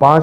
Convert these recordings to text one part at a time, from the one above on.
5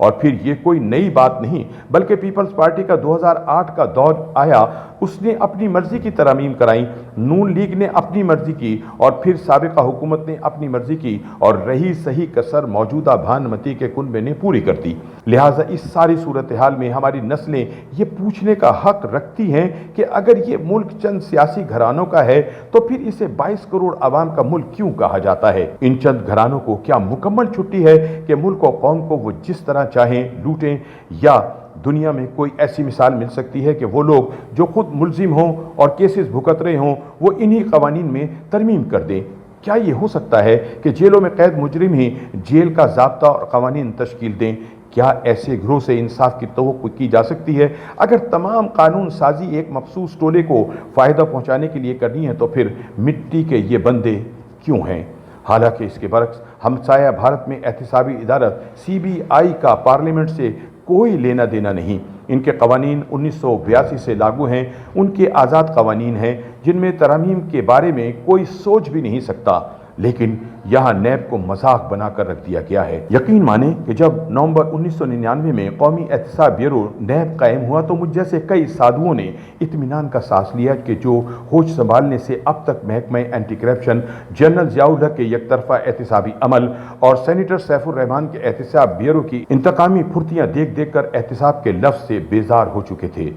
اور پھر یہ کوئی نئی بات نہیں بلکہ پیپلز پارٹی کا 2008 کا دور آیا، اس نے اپنی مرضی کی ترامیم کرائیں، نون لیگ نے اپنی مرضی کی اور پھر سابقہ حکومت نے اپنی مرضی کی، اور رہی صحیح کسر موجودہ بھانمتی کے کنبے نے پوری کر دی۔ لہٰذا اس ساری صورتحال میں ہماری نسلیں یہ پوچھنے کا حق رکھتی ہیں کہ اگر یہ ملک چند سیاسی گھرانوں کا ہے تو پھر اسے 22 کروڑ عوام کا ملک کیوں کہا جاتا ہے؟ ان چند گھرانوں کو کیا مکمل چھٹی ہے کہ ملک و قوم کو وہ جس طرح چاہیں لوٹیں، یا دنیا میں کوئی ایسی مثال مل سکتی ہے کہ وہ لوگ جو خود ملزم ہوں اور کیسز بھگت رہے ہوں وہ انہی قوانین میں ترمیم کر دیں؟ کیا یہ ہو سکتا ہے کہ جیلوں میں قید مجرم ہی جیل کا ضابطہ اور قوانین تشکیل دیں؟ کیا ایسے گروہ سے انصاف کی توقع کی جا سکتی ہے؟ اگر تمام قانون سازی ایک مخصوص ٹولے کو فائدہ پہنچانے کے لیے کرنی ہے تو پھر مٹی کے یہ بندے کیوں ہیں؟ حالانکہ اس کے برعکس ہمسایہ بھارت میں احتسابی ادارت CBI کا پارلیمنٹ سے کوئی لینا دینا نہیں۔ ان کے قوانین 1982 سے لاگو ہیں، ان کے آزاد قوانین ہیں جن میں ترامیم کے بارے میں کوئی سوچ بھی نہیں سکتا، لیکن یہاں نیب کو مذاق بنا کر رکھ دیا گیا ہے۔ یقین مانیں کہ جب نومبر 1999 میں قومی احتساب بیورو نیب قائم ہوا تو مجھ جیسے کئی سادھوؤں نے اطمینان کا سانس لیا کہ جو ہوش سنبھالنے سے اب تک محکمہ اینٹی کرپشن، جنرل ضیاء الحق کے یک طرفہ احتسابی عمل اور سینیٹر سیف الرحمان کے احتساب بیورو کی انتقامی پھرتیاں دیکھ دیکھ کر احتساب کے لفظ سے بیزار ہو چکے تھے۔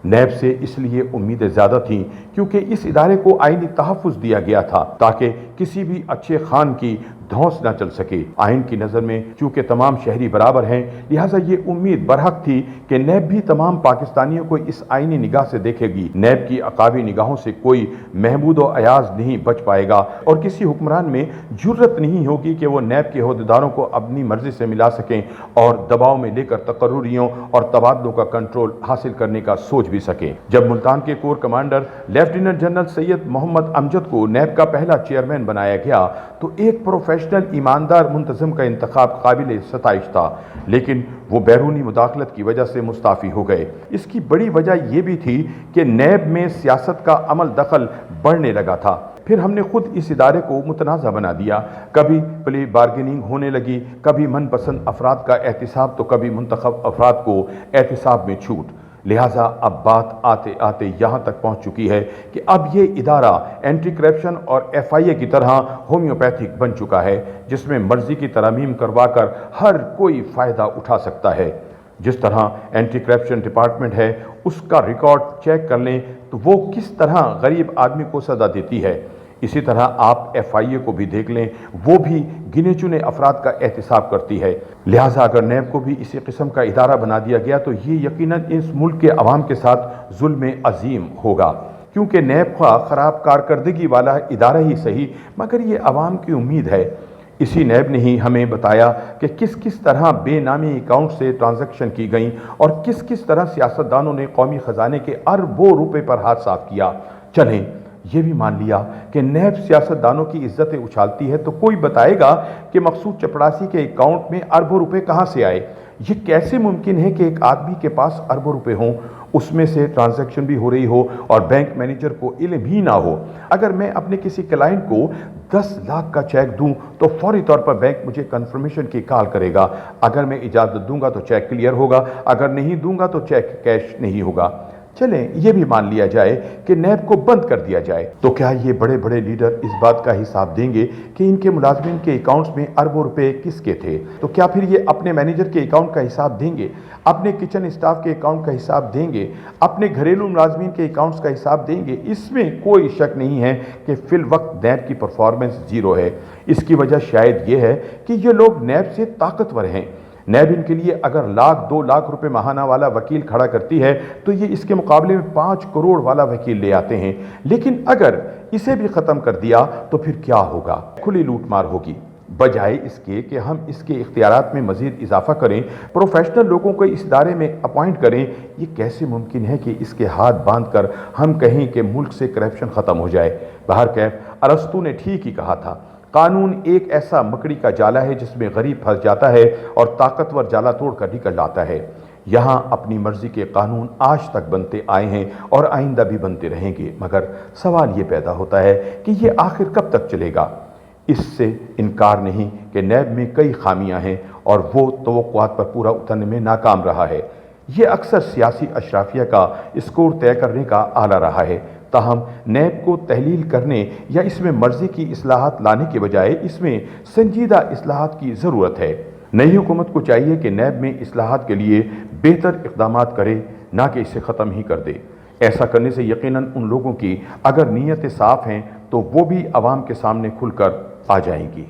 نیب سے اس لیے امیدیں زیادہ تھیں کیونکہ اس ادارے کو آئینی تحفظ دیا گیا تھا تاکہ کسی بھی اچھے خان کی دھونس نہ چل سکے۔ آئین کی نظر میں چونکہ تمام شہری برابر ہیں، لہٰذا یہ امید برحق تھی کہ نیب بھی تمام پاکستانیوں کو اس آئینی نگاہ سے دیکھے گی۔ نیب کی عقابی نگاہوں سے کوئی محمود و ایاز نہیں بچ پائے گا اور کسی حکمران میں جرت نہیں ہوگی کہ وہ نیب کے عہدیداروں کو اپنی مرضی سے ملا سکیں اور دباؤ میں لے کر تقرریوں اور تبادلوں کا کنٹرول حاصل کرنے کا سوچ بھی سکیں۔ جب ملتان کے کور کمانڈر لیفٹیننٹ جنرل سید محمد امجد کو نیب کا پہلا چیئرمین بنایا گیا تو ایک پروفیشنل ایماندار منتظم کا انتخاب قابل ستائش تھا، لیکن وہ بیرونی مداخلت کی وجہ سے مستعفی ہو گئے۔ اس کی بڑی وجہ یہ بھی تھی کہ نیب میں سیاست کا عمل دخل بڑھنے لگا تھا۔ پھر ہم نے خود اس ادارے کو متنازع بنا دیا، کبھی پلی بارگیننگ ہونے لگی، کبھی من پسند افراد کا احتساب تو کبھی منتخب افراد کو احتساب میں چھوٹ۔ لہٰذا اب بات آتے آتے یہاں تک پہنچ چکی ہے کہ اب یہ ادارہ اینٹی کرپشن اور FIA کی طرح ہومیوپیتھک بن چکا ہے، جس میں مرضی کی ترامیم کروا کر ہر کوئی فائدہ اٹھا سکتا ہے۔ جس طرح اینٹی کرپشن ڈپارٹمنٹ ہے، اس کا ریکارڈ چیک کر لیں تو وہ کس طرح غریب آدمی کو سزا دیتی ہے۔ اسی طرح آپ FIA کو بھی دیکھ لیں، وہ بھی گنے چنے افراد کا احتساب کرتی ہے۔ لہٰذا اگر نیب کو بھی اسی قسم کا ادارہ بنا دیا گیا تو یہ یقیناً اس ملک کے عوام کے ساتھ ظلم عظیم ہوگا، کیونکہ نیب کا خراب کارکردگی والا ادارہ ہی صحیح مگر یہ عوام کی امید ہے۔ اسی نیب نے ہی ہمیں بتایا کہ کس کس طرح بے نامی اکاؤنٹ سے ٹرانزیکشن کی گئیں اور کس کس طرح سیاستدانوں نے قومی خزانے کے اربوں روپے پر ہاتھ صاف کیا۔ چلیں یہ بھی مان لیا کہ نیب سیاستدانوں کی عزتیں اچھالتی ہے تو کوئی بتائے گا کہ مقصود چپڑاسی کے اکاؤنٹ میں اربوں روپے کہاں سے آئے؟ یہ کیسے ممکن ہے کہ ایک آدمی کے پاس اربوں روپے ہوں، اس میں سے ٹرانزیکشن بھی ہو رہی ہو اور بینک مینیجر کو علم ہی نہ ہو؟ اگر میں اپنے کسی کلائنٹ کو 10 لاکھ کا چیک دوں تو فوری طور پر بینک مجھے کنفرمیشن کی کال کرے گا۔ اگر میں اجازت دوں گا تو چیک کلیئر ہوگا، اگر نہیں دوں گا تو چیک کیش نہیں ہوگا۔ چلیں یہ بھی مان لیا جائے کہ نیب کو بند کر دیا جائے تو کیا یہ بڑے بڑے لیڈر اس بات کا حساب دیں گے کہ ان کے ملازمین کے اکاؤنٹس میں اربوں روپے کس کے تھے؟ تو کیا پھر یہ اپنے مینیجر کے اکاؤنٹ کا حساب دیں گے، اپنے کچن اسٹاف کے اکاؤنٹ کا حساب دیں گے، اپنے گھریلو ملازمین کے اکاؤنٹس کا حساب دیں گے؟ اس میں کوئی شک نہیں ہے کہ فی الوقت نیب کی پرفارمنس زیرو ہے۔ اس کی وجہ شاید یہ ہے کہ یہ لوگ نیب سے طاقتور ہیں۔ نیب ان کے لیے اگر 1-2 لاکھ روپے ماہانہ والا وکیل کھڑا کرتی ہے تو یہ اس کے مقابلے میں 5 کروڑ والا وکیل لے آتے ہیں، لیکن اگر اسے بھی ختم کر دیا تو پھر کیا ہوگا؟ کھلی لوٹ مار ہوگی۔ بجائے اس کے کہ ہم اس کے اختیارات میں مزید اضافہ کریں، پروفیشنل لوگوں کو اس ادارے میں اپوائنٹ کریں، یہ کیسے ممکن ہے کہ اس کے ہاتھ باندھ کر ہم کہیں کہ ملک سے کرپشن ختم ہو جائے؟ بہرکیف ارسطو نے ٹھیک ہی کہا تھا، قانون ایک ایسا مکڑی کا جالہ ہے جس میں غریب پھنس جاتا ہے اور طاقتور جالہ توڑ کر نکل لاتا ہے۔ یہاں اپنی مرضی کے قانون آج تک بنتے آئے ہیں اور آئندہ بھی بنتے رہیں گے، مگر سوال یہ پیدا ہوتا ہے کہ یہ آخر کب تک چلے گا؟ اس سے انکار نہیں کہ نیب میں کئی خامیاں ہیں اور وہ توقعات پر پورا اترنے میں ناکام رہا ہے۔ یہ اکثر سیاسی اشرافیہ کا اسکور طے کرنے کا آلہ رہا ہے۔ تاہم نیب کو تحلیل کرنے یا اس میں مرضی کی اصلاحات لانے کے بجائے اس میں سنجیدہ اصلاحات کی ضرورت ہے۔ نئی حکومت کو چاہیے کہ نیب میں اصلاحات کے لیے بہتر اقدامات کرے، نہ کہ اسے ختم ہی کر دے۔ ایسا کرنے سے یقیناً ان لوگوں کی اگر نیتیں صاف ہیں تو وہ بھی عوام کے سامنے کھل کر آ جائیں گی۔